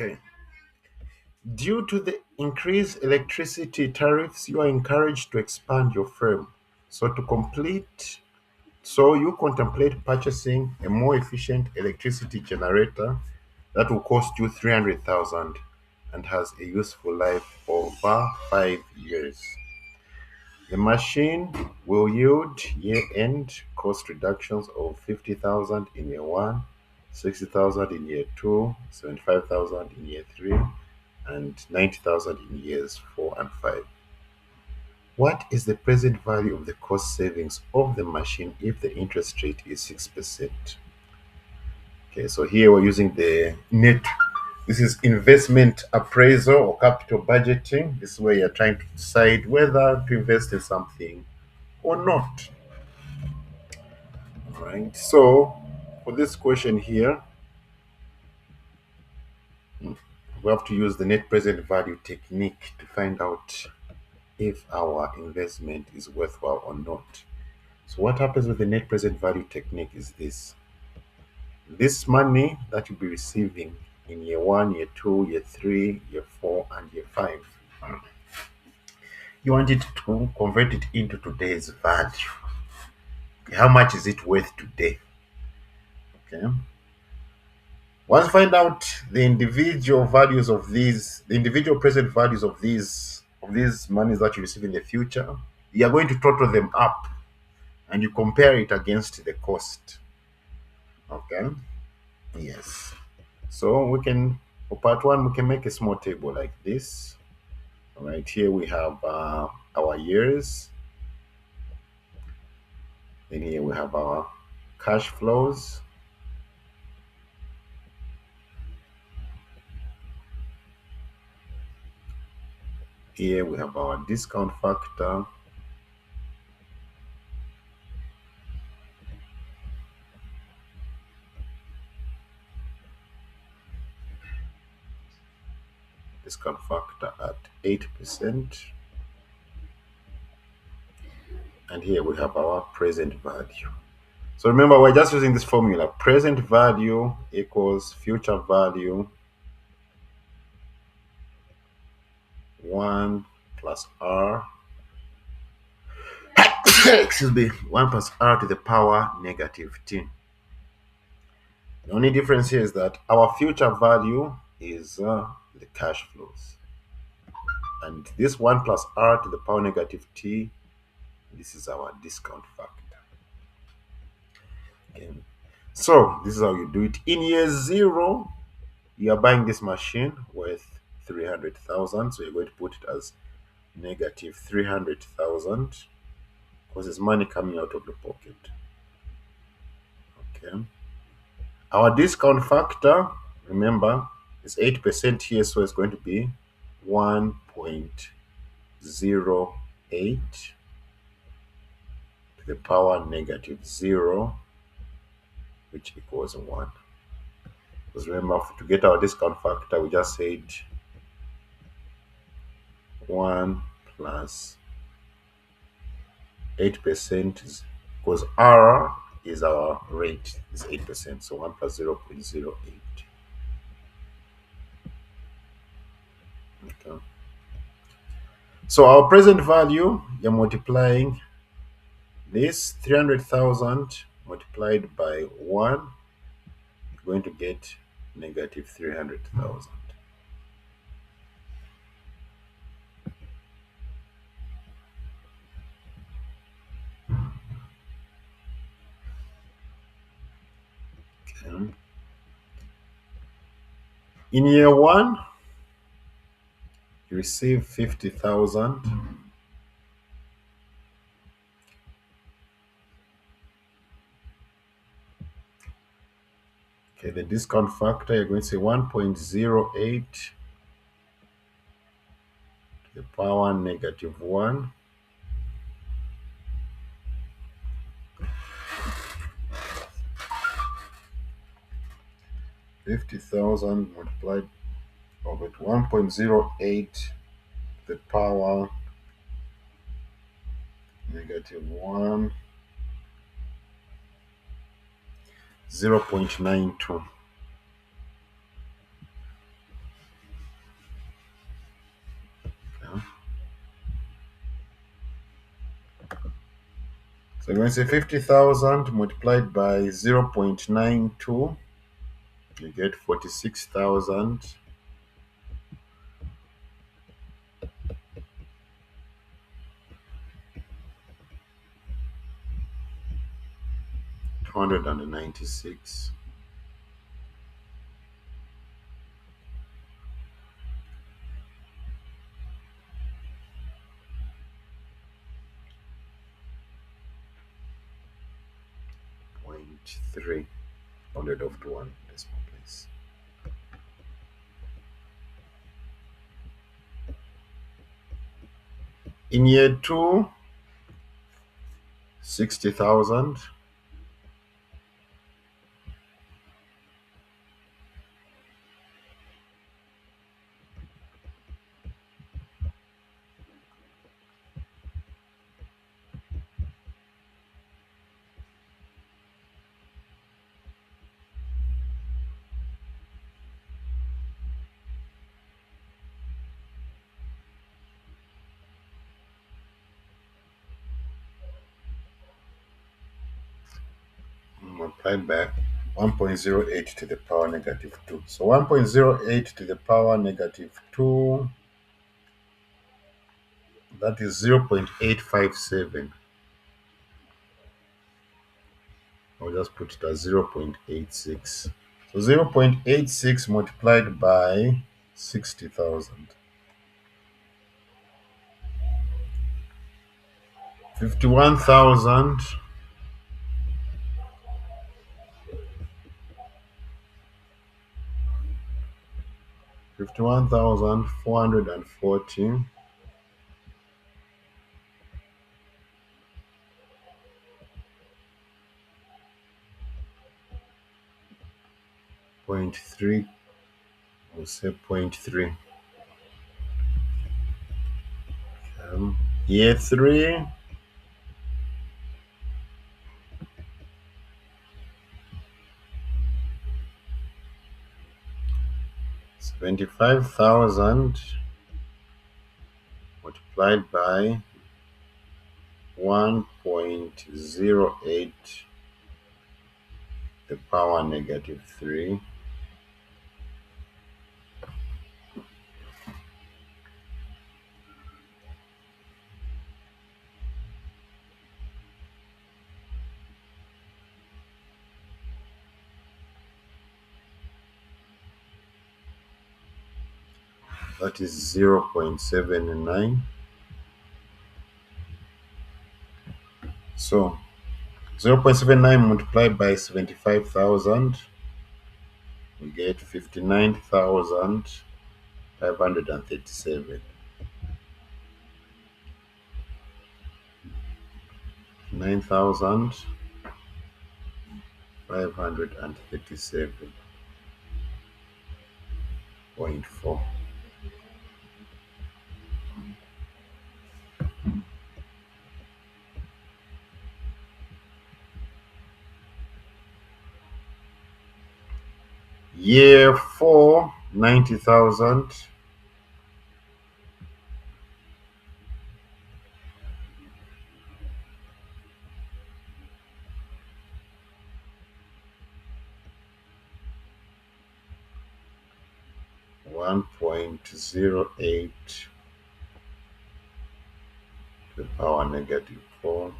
Okay. Due to the increased electricity tariffs, you are encouraged to expand your firm. So you contemplate purchasing a more efficient electricity generator that will cost you 300,000 and has a useful life over 5 years. The machine will yield year-end cost reductions of 50,000 in year 1, 60,000 in year 2, 75,000 in year 3, and 90,000 in years 4 and 5. What is the present value of the cost savings of the machine if the interest rate is 6%? Okay, so here we're using the net. This is investment appraisal or capital budgeting. This is where you're trying to decide whether to invest in something or not. All right. So for this question here, we have to use the net present value technique to find out if our investment is worthwhile or not. So what happens with the net present value technique is this money that you'll be receiving in year 1, year 2, year 3, year 4, and year 5. You want it to convert it into today's value. Okay, how much is it worth today? Okay. Once you find out the individual values of the individual present values of these monies that you receive in the future, you are going to total them up and you compare it against the cost. Okay. Yes. So for part one, we can make a small table like this. All right. Here we have our years. Then here we have our cash flows. Here we have our discount factor. Discount factor at 8%. And here we have our present value. So remember, we're just using this formula. Present value equals future value 1 plus r, excuse me, 1 plus r to the power negative t. The only difference here is that our future value is the cash flows. And this 1 plus r to the power negative t, this is our discount factor. Okay. So this is how you do it. In year 0, you are buying this machine worth 300,000. So you're going to put it as negative 300,000 because it's money coming out of the pocket. Okay. Our discount factor, remember, is 8% here, so it's going to be 1.08 to the power negative 0, which equals 1. Because remember, to get our discount factor, we just said 1 plus 8%, because R is our rate, is 8%. So 1 plus 0.08. Okay. So our present value, you're multiplying this 300,000 multiplied by 1, you're going to get negative 300,000. Okay. In year 1, you receive 50,000. Okay, the discount factor, you're going to say 1.08 to the power negative 1. $50,000 multiplied over 1.08 to the power negative 1, 0.92. So when you say 50,000 multiplied by 0.92, you get 46,296. Point three rounded off to one decimal place. In year two, 60,000. Multiplied by 1.08 to the power negative 2. So 1.08 to the power negative 2, that is 0.857. I'll just put it as 0.86. So 0.86 multiplied by 60,000. 51,000. 51,440. 0.3, we'll say 0.3. Year three, 75,000 multiplied by 1.08 the power negative 3. That is 0.79. So 0.79 multiplied by 75,000, we get 59,537. 9,537.4. Year four, 90,000. 1.08 to the power negative 4.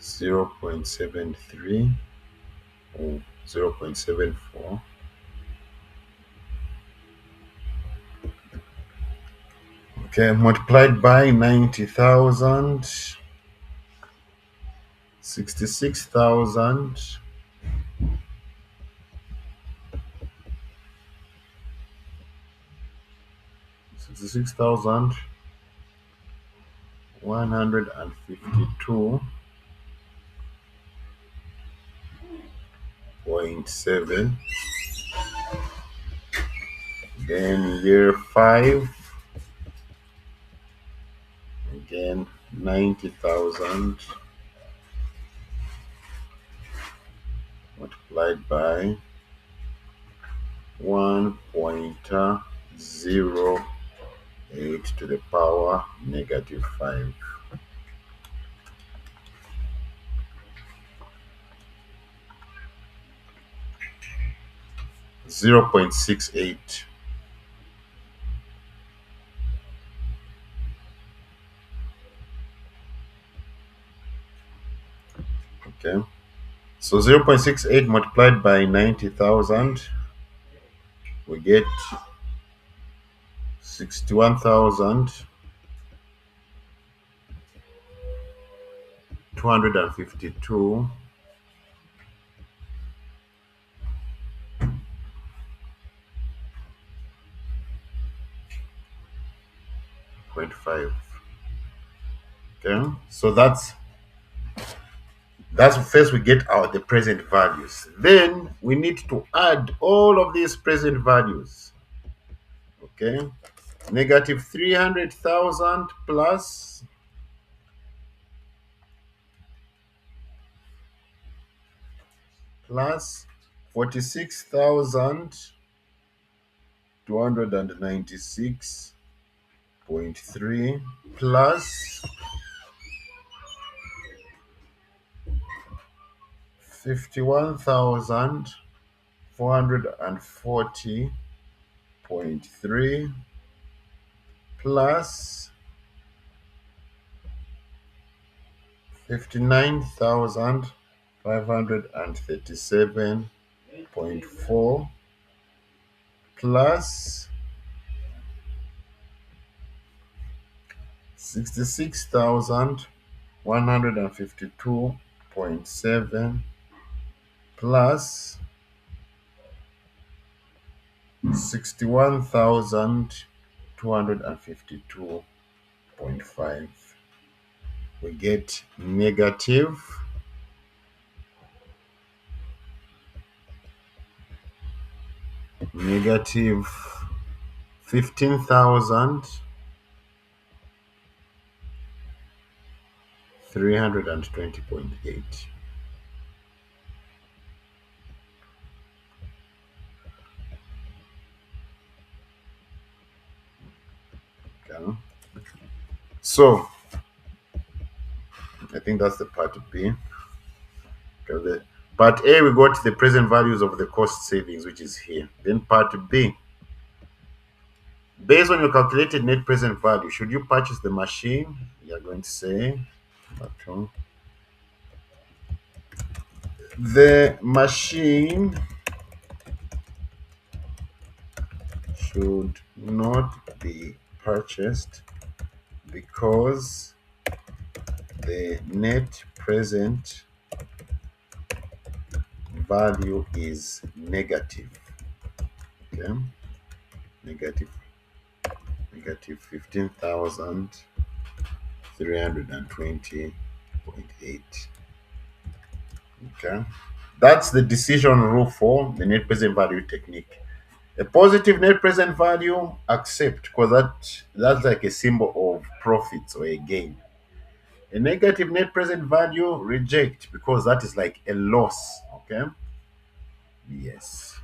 0.73 or 0.74. Okay, multiplied by 90,000, 66,000, 152.7. Then year five, again 90,000 multiplied by 1.08 to the power negative 5. 0.68. Okay. So 0.68 multiplied by 90,000, we get 61,252.5. Okay. So that's first we get our the present values. Then we need to add all of these present values. Okay. Negative 300,000 plus 46,296.3 plus 51,440.3 plus 59,537.4 plus 66,152.7 plus 61,252.5. We get negative 15,320.8. Okay. So I think that's the part B. Okay, the part A, we got the present values of the cost savings, which is here. Then part B, based on your calculated net present value, should you purchase the machine? You're going to say, okay, the machine should not be purchased because the net present value is negative. Okay, negative 15,320.8. Okay, that's the decision rule for the net present value technique. A positive net present value, accept, because that's like a symbol of profits or a gain. A negative net present value, reject, because that is like a loss. Okay. Yes.